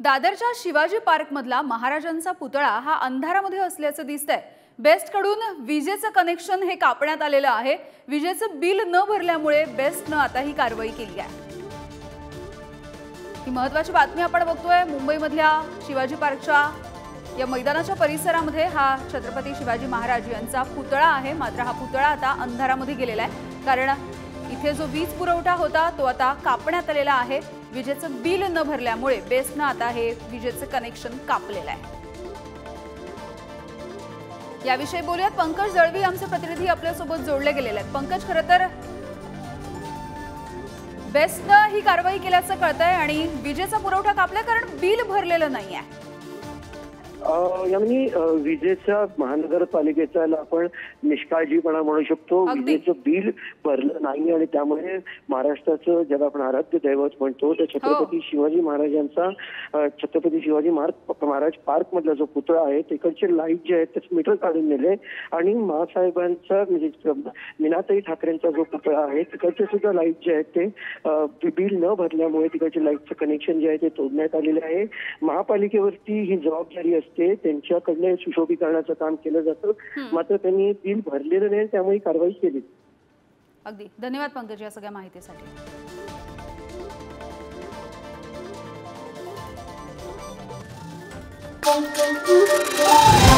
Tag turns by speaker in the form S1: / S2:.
S1: दादरच्या शिवाजी पार्क मधला महाराजांचा पुतळा हा अंधारामध्ये असल्याचं दिसतंय। बेस्ट कडून विजेचं कनेक्शन हे कापण्यात आलेलं आहे। विजेचं बिल न भरल्यामुळे बेस्टने आता ही कारवाई केली आहे। ही महत्त्वाची बातमी आपण बघतोय। मुंबईमधल्या शिवाजी पार्कच्या या मैदानाच्या परिसरामध्ये हा छत्रपती शिवाजी महाराज यांचा पुतळा आहे। मात्र हा पुतळा आता अंधारामध्ये गेलेला आहे, कारण इथे जो वीज पुरवठा होता तो आता कापण्यात आलेला आहे। विजेचं बिल न भरल्यामुळे बेस्टने आता हे विजेचं कनेक्शन कापलेलं आहे। याविषयी बोलूयात, पंकज दळवी आमचे प्रतिनिधी आपल्या सोबत जोडले गेलेले आहेत। पंकज, खरं तर बेस्टने ही कारवाई केल्याचं कळतंय आणि विजेचा पुरवठा कापला कारण बिल भरलेलं नाहीये।
S2: यानी विजेच्या महानगरपालिकेचा आपण निष्काळजीपणा म्हणू शकतो। विजेचं बिल भरलं नाही आणि त्यामुळे महाराष्ट्राचं ज्याला आपण आराध्य दैवत म्हणतो त्या छत्रपती शिवाजी महाराजांचा छत्रपती शिवाजी महाराज पार्क मधला जो पुतळा आहे तिकडचे लाईट जे आहेत त्याचे मीटर काढून नेले आणि महासाहेबांचा म्हणजे मीनाताई ठाकरेंचा जो पुतळा आहे तिकडचे सुद्धा लाईट जे आहेत ते बिल न भरल्यामुळे तिकडचे लाईटचं कनेक्शन जे आहे ते तोडण्यात आलेलं आहे। महापालिकेवरती ही जबाबदारी असते, त्यांच्याकडनं सुशोभीकरणाचं काम केलं जातं, मात्र त्यांनी बिल भरलेलं नाही, त्यामुळे कारवाई केली।
S1: अगदी धन्यवाद पंकज या सगळ्या माहितीसाठी।
S3: Thank you.